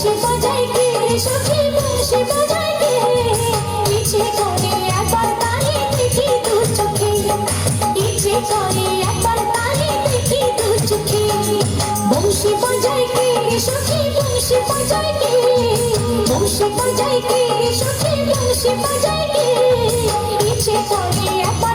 বংশী বাজায় কে সখী বংশী বাজায় কে ইচ্ছে করে একবার তারে দেখি দু চোখে ইচ্ছে করে একবার তারে দেখি দু চোখে বংশী বাজায় কে সখী বংশী বাজায় কে বংশী বাজায় কে সখী বংশী বাজায় কে ইচ্ছে করে একবার